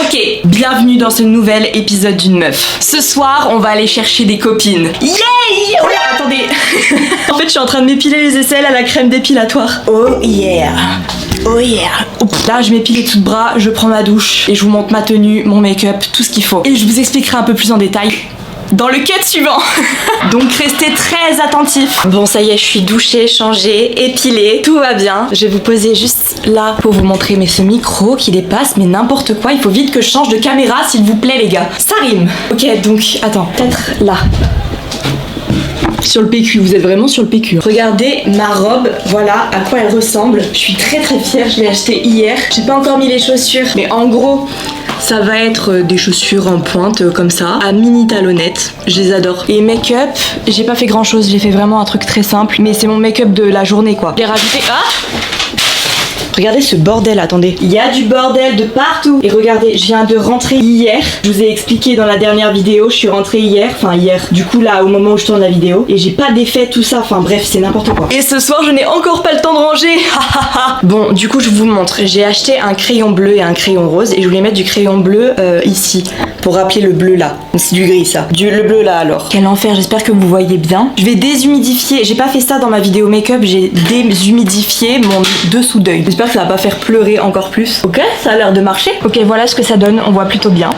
Ok, bienvenue dans ce nouvel épisode d'une meuf. Ce soir, on va aller chercher des copines. Yay! Oh, attendez. En fait, je suis en train de m'épiler les aisselles à la crème dépilatoire. Oh yeah. Oh yeah. Là, je m'épile les tout de bras, je prends ma douche et je vous montre ma tenue, mon make-up, tout ce qu'il faut. Et je vous expliquerai un peu plus en détail dans le cut suivant. Donc restez très attentifs. Bon, ça y est, je suis douchée, changée, épilée, tout va bien. Je vais vous poser juste là pour vous montrer, mais ce micro qui dépasse, mais n'importe quoi. Il faut vite que je change de caméra, s'il vous plaît, les gars. Ça rime. Ok, donc attends, peut-être là. Sur le PQ, vous êtes vraiment sur le PQ. Regardez ma robe, voilà à quoi elle ressemble. Je suis très fière, je l'ai achetée hier. J'ai pas encore mis les chaussures, mais en gros, ça va être des chaussures en pointe comme ça, à mini talonnettes. Je les adore. Et make-up, j'ai pas fait grand chose, j'ai fait vraiment un truc très simple, mais c'est mon make-up de la journée quoi. J'ai rajouté. Ah! Regardez ce bordel, attendez. Il y a du bordel de partout. Et regardez, je viens de rentrer hier. Je vous ai expliqué dans la dernière vidéo, je suis rentrée hier. Enfin hier, du coup là, au moment où je tourne la vidéo. Et j'ai pas défait tout ça, enfin bref, c'est n'importe quoi. Et ce soir, je n'ai encore pas le temps de ranger. Bon, du coup, je vous montre. J'ai acheté un crayon bleu et un crayon rose. Et je voulais mettre du crayon bleu ici. Pour rappeler le bleu là. C'est du gris ça. Le bleu là alors. Quel enfer, j'espère que vous voyez bien. Je vais déshumidifier. J'ai pas fait ça dans ma vidéo make-up. J'ai déshumidifié mon dessous d'œil. J'espère que ça va pas faire pleurer encore plus. Ok, ça a l'air de marcher. Ok, voilà ce que ça donne. On voit plutôt bien.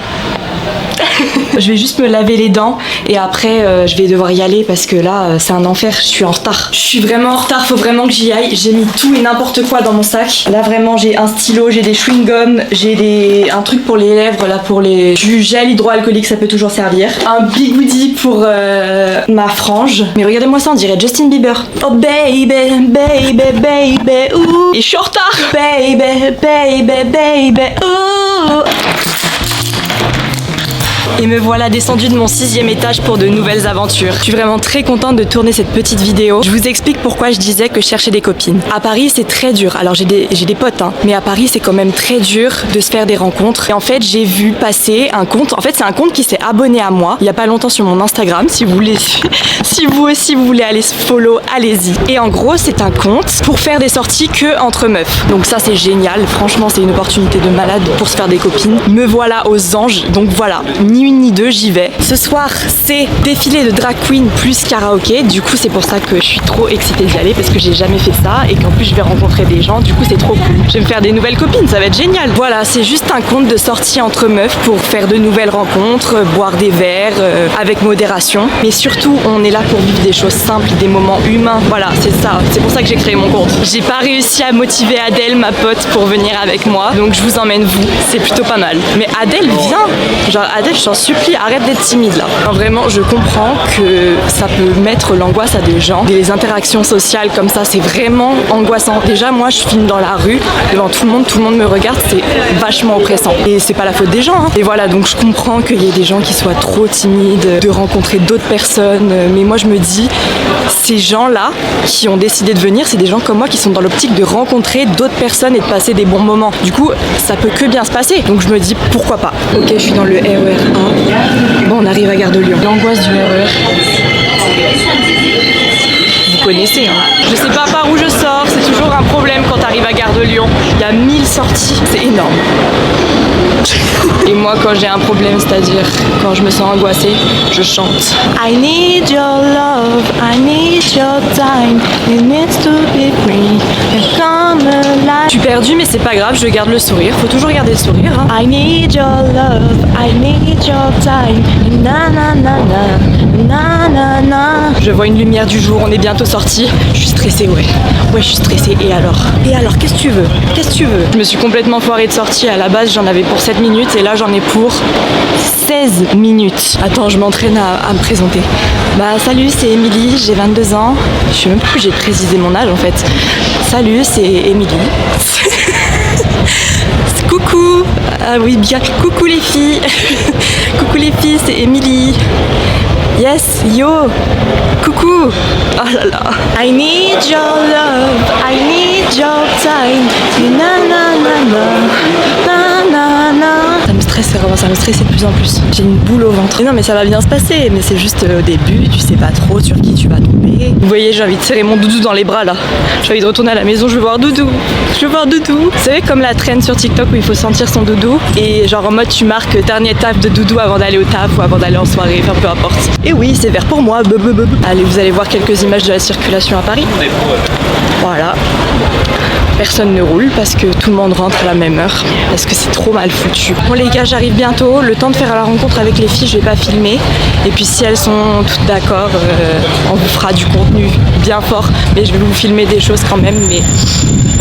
Je vais juste me laver les dents et après je vais devoir y aller parce que là c'est un enfer, je suis en retard. Je suis vraiment en retard, faut vraiment que j'y aille. J'ai mis tout et n'importe quoi dans mon sac. Là vraiment j'ai un stylo, j'ai des chewing-gums, j'ai un truc pour les lèvres là, pour les du gel hydroalcoolique, ça peut toujours servir. Un bigoudi pour ma frange. Mais regardez-moi ça, on dirait Justin Bieber. Oh baby, baby, baby, ouh. Et je suis en retard. Baby, baby, baby, ouh. Et me voilà descendue de mon 6e étage pour de nouvelles aventures. Je suis vraiment très contente de tourner cette petite vidéo. Je vous explique pourquoi je disais que je cherchais des copines. À Paris, c'est très dur. Alors j'ai des potes, hein. Mais à Paris, c'est quand même très dur de se faire des rencontres. Et en fait, j'ai vu passer un compte. En fait, c'est un compte qui s'est abonné à moi il y a pas longtemps sur mon Instagram. Si vous voulez, si vous aussi vous voulez aller se follow, allez-y. Et en gros, c'est un compte pour faire des sorties que entre meufs. Donc ça, c'est génial. Franchement, c'est une opportunité de malade pour se faire des copines. Me voilà aux anges. Donc voilà. Ni une ni deux, j'y vais. Ce soir, c'est défilé de drag queen plus karaoké. Du coup, c'est pour ça que je suis trop excitée d'y aller parce que j'ai jamais fait ça et qu'en plus, je vais rencontrer des gens. Du coup, c'est trop cool. Je vais me faire des nouvelles copines, ça va être génial. Voilà, c'est juste un compte de sortie entre meufs pour faire de nouvelles rencontres, boire des verres avec modération. Mais surtout, on est là pour vivre des choses simples, des moments humains. Voilà, c'est ça. C'est pour ça que j'ai créé mon compte. J'ai pas réussi à motiver Adèle, ma pote, pour venir avec moi. Donc, je vous emmène vous. C'est plutôt pas mal. Mais Adèle, viens. Genre, Adèle, je t'en supplie, arrête d'être timide là. Non, vraiment, je comprends que ça peut mettre l'angoisse à des gens. Des interactions sociales comme ça, c'est vraiment angoissant. Déjà, moi, je filme dans la rue, devant tout le monde me regarde, c'est vachement oppressant. Et c'est pas la faute des gens, hein. Et voilà, donc je comprends qu'il y ait des gens qui soient trop timides de rencontrer d'autres personnes. Mais moi, je me dis, ces gens-là qui ont décidé de venir, c'est des gens comme moi qui sont dans l'optique de rencontrer d'autres personnes et de passer des bons moments. Du coup, ça peut que bien se passer. Donc je me dis, pourquoi pas. Ok, je suis dans le RER1. Bon, on arrive à Gare de Lyon. L'angoisse du RER. Vous connaissez, hein. Je sais pas par où je sors, c'est toujours un problème quand t'arrives à Gare de Lyon. Il y a 1000 sorties, c'est énorme. Et moi, quand j'ai un problème, c'est-à-dire quand je me sens angoissée, je chante. I need your love, I need your time, it needs to be free, and come alive. Je suis perdue, mais c'est pas grave, je garde le sourire. Faut toujours garder le sourire, hein. I need your love, I need your time, na na na na, na na na. Je vois une lumière du jour, on est bientôt sortis. Je suis stressée, ouais. Ouais, je suis stressée. Et alors, qu'est-ce que tu veux? Qu'est-ce que tu veux? Je me suis complètement foirée de sortie. À la base, j'en avais pour 7 minutes et là, j'en ai pour 16 minutes. Attends, je m'entraîne à me présenter. Bah, salut, c'est Émilie, j'ai 22 ans. Je sais même plus, j'ai précisé mon âge en fait. Salut, c'est Émilie. Coucou. Ah oui, bien. Coucou les filles. Coucou les filles, c'est Émilie. Yes, yo. Coucou. Oh là là. I need your love, I need your time. Na na na na, na na na. Ça me stresse. stresse, ça commence à me stresser de plus en plus. J'ai une boule au ventre. Mais non mais ça va bien se passer, mais c'est juste au début, tu sais pas trop sur qui tu vas tomber. Vous voyez, j'ai envie de serrer mon doudou dans les bras là. J'ai envie de retourner à la maison, je veux voir doudou. Je veux voir doudou. Vous savez comme la traîne sur TikTok où il faut sentir son doudou et genre en mode tu marques dernier taf de doudou avant d'aller au taf ou avant d'aller en soirée, enfin peu importe. Et oui, c'est vert pour moi. Allez, vous allez voir quelques images de la circulation à Paris. Voilà. Personne ne roule parce que tout le monde rentre à la même heure parce que c'est trop mal foutu. Bon les gars, j'arrive bientôt, le temps de faire la rencontre avec les filles, je vais pas filmer et puis si elles sont toutes d'accord, on vous fera du contenu bien fort, mais je vais vous filmer des choses quand même, mais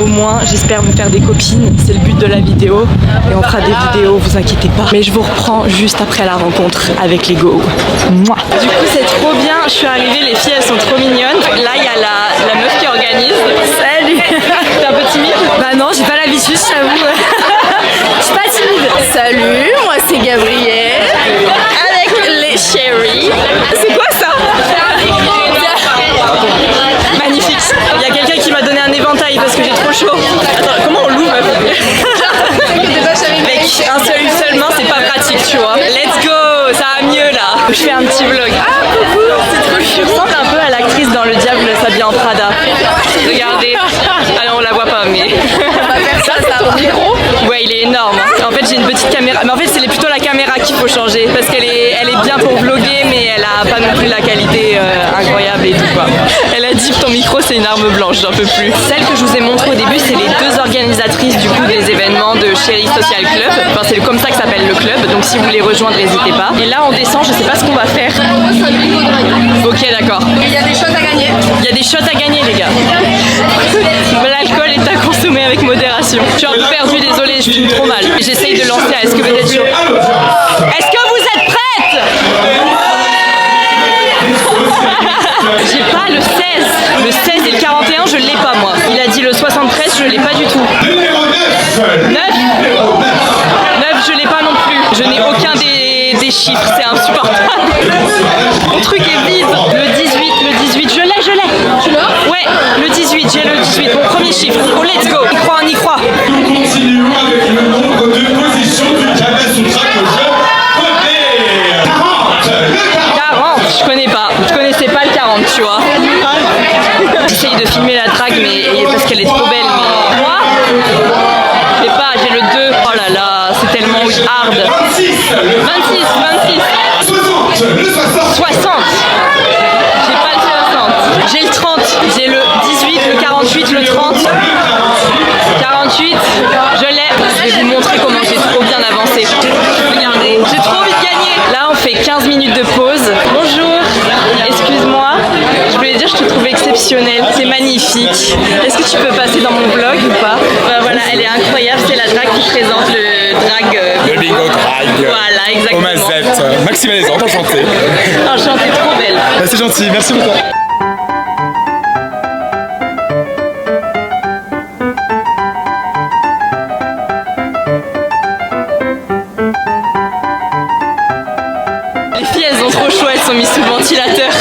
au moins j'espère vous faire des copines, c'est le but de la vidéo et on fera des vidéos, vous inquiétez pas. Mais je vous reprends juste après la rencontre avec les go. Mouah. Du coup c'est trop bien, je suis arrivée, les filles elles sont trop mignonnes. Là il y a la meuf qui organise. Salut. T'es un peu timide? Bah non, j'ai pas l'habitude, je t'avoue. Je suis pas timide. Salut, moi c'est Gabrielle avec les chéris. C'est quoi ça? Magnifique. Il y a quelqu'un qui m'a donné un éventail parce que j'ai trop chaud. Attends, comment on l'ouvre? Avec un seule main, c'est pas pratique, tu vois. Let's go, ça va mieux là. Je fais un petit vlog. Ah coucou, c'est trop chou. Je ressemble un peu à l'actrice dans Le Diable s'habille en Prada. Regardez. Alors on la voit pas, mais. On va faire ça. Ton micro? Ouais, il est énorme. En fait, j'ai une petite caméra. Mais en fait, c'est plutôt la caméra qu'il faut changer parce qu'elle est bien pour vlogger, mais elle a pas non plus la qualité incroyable et tout quoi. Elle a dit ton micro c'est une arme blanche, j'en peux plus. Celle que je vous ai montrée au début, c'est les deux organisatrices du coup des événements de Chéri Social Club. Enfin, c'est comme ça que s'appelle le club. Donc si vous voulez rejoindre, n'hésitez pas. Et là, on descend. Je sais pas ce qu'on va faire. Ok, d'accord. Il y a des shots à gagner. Il y a des shots à gagner, les gars. L'alcool est à consommer avec modération. Je suis un peu perdue, désolée, je filme trop mal. J'essaye de lancer à est-ce que vous êtes chaud? Est-ce que vous êtes prêtes? J'ai pas le 16. Le 16 et le 41, je l'ai pas moi. Il a dit le 73, je l'ai pas du tout. 9 9, je l'ai pas non plus. Je n'ai aucun des chiffres, c'est insupportable. Mon truc est vide. Le 18, je l'ai. Tu l'as? Ouais, le 18, j'ai le 18. Mon premier chiffre. Oh, let's go. On y croit. Nous continuons avec le nombre de positions du Kama Sutra que je connais. 40, je connais pas. Je connaissais pas le 40, tu vois. J'essaye de filmer la drague, mais parce qu'elle est trop belle, mais moi, je sais pas, j'ai le 2. Oh là là, c'est tellement hard. 26. 60. J'ai pas le 60. J'ai le 30. J'ai le 18, le 48, le 30. 48, je l'ai. Je vais vous montrer comment j'ai trop bien avancé. Regardez, j'ai trop envie de gagner. Là, on fait 15 minutes de pause. Bonjour, excuse-moi. Je voulais dire, je te trouve exceptionnelle. C'est magnifique. Est-ce que tu peux passer dans mon vlog ou pas? Bah, voilà, elle est incroyable. C'est la drague qui présente le drag. Le bingo drag. Voilà, exactement. Au Mazette. Maxime Alexandre, enchanté. Enchantée, trop belle. Bah, c'est gentil, merci beaucoup. Les filles, elles ont trop chaud, elles sont mises sous le ventilateur.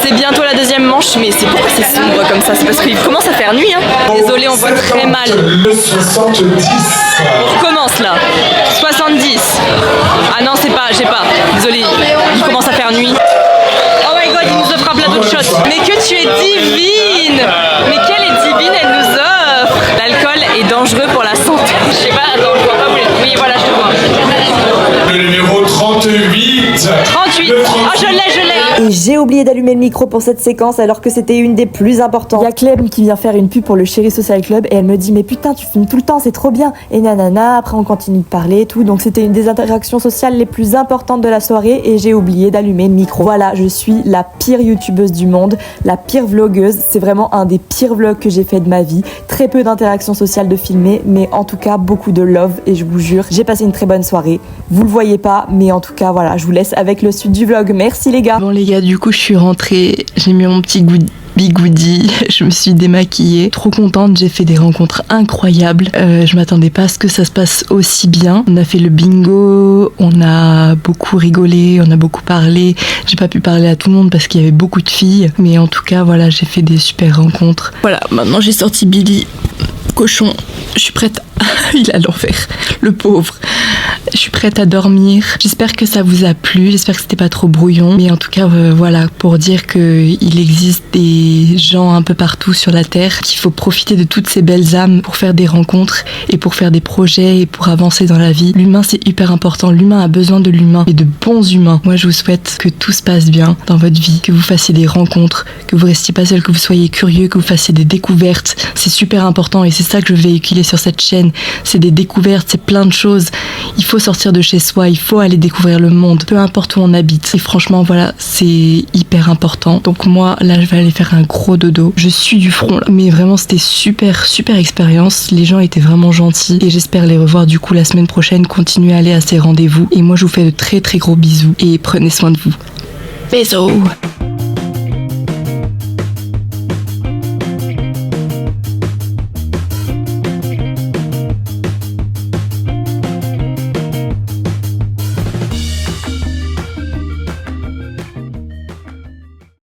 C'est bientôt la deuxième manche, mais c'est pourquoi c'est sombre comme ça? C'est parce qu'il commence à faire nuit, hein. Désolé, on voit très mal. Le 70. On recommence là. 70. Ah non, c'est pas, j'ai pas. Désolé, il commence à faire nuit. Oh my god, il nous offre un plateau de shots. Mais que tu es divine! Mais quelle est divine, elle nous offre! L'alcool est dangereux pour la santé. Je sais pas, attends, je vois pas où il est. Oui, voilà, je te vois. Le numéro 38. 38. Oh, je l'ai. Et j'ai oublié d'allumer le micro pour cette séquence alors que c'était une des plus importantes. Il y a Clem qui vient faire une pub pour le Chéri Social Club et elle me dit mais putain tu filmes tout le temps, c'est trop bien. Et nanana, après on continue de parler et tout. Donc c'était une des interactions sociales les plus importantes de la soirée et j'ai oublié d'allumer le micro. Voilà, je suis la pire youtubeuse du monde, la pire vlogueuse. C'est vraiment un des pires vlogs que j'ai fait de ma vie. Très peu d'interactions sociales de filmer, mais en tout cas beaucoup de love et je vous jure, j'ai passé une très bonne soirée. Vous le voyez pas, mais en tout cas voilà, je vous laisse avec le suite du vlog. Merci les gars. Bon les gars, du coup je suis rentrée, j'ai mis mon petit bigoudi, je me suis démaquillée. Trop contente, j'ai fait des rencontres incroyables. Je m'attendais pas à ce que ça se passe aussi bien. On a fait le bingo, on a beaucoup rigolé, on a beaucoup parlé. J'ai pas pu parler à tout le monde parce qu'il y avait beaucoup de filles. Mais en tout cas, voilà, j'ai fait des super rencontres. Voilà, maintenant j'ai sorti Billy. Cochon, je suis prête. Il a l'enfer, le pauvre. Je suis prête à dormir. J'espère que ça vous a plu, j'espère que c'était pas trop brouillon. Mais en tout cas, voilà, pour dire qu'il existe des gens un peu partout sur la Terre, qu'il faut profiter de toutes ces belles âmes pour faire des rencontres et pour faire des projets et pour avancer dans la vie. L'humain, c'est hyper important. L'humain a besoin de l'humain et de bons humains. Moi, je vous souhaite que tout se passe bien dans votre vie, que vous fassiez des rencontres, que vous restiez pas seul, que vous soyez curieux, que vous fassiez des découvertes. C'est super important et c'est ça que je veux véhiculer sur cette chaîne. C'est des découvertes, c'est plein de choses. Il faut sortir de chez soi, il faut aller découvrir le monde, peu importe où on habite. Et franchement, voilà, c'est hyper important. Donc moi, là, je vais aller faire un gros dodo. Je suis du front, là. Mais vraiment, c'était super expérience. Les gens étaient vraiment gentils et j'espère les revoir du coup la semaine prochaine. Continuez à aller à ces rendez-vous. Et moi, je vous fais de très gros bisous et prenez soin de vous. Bisous.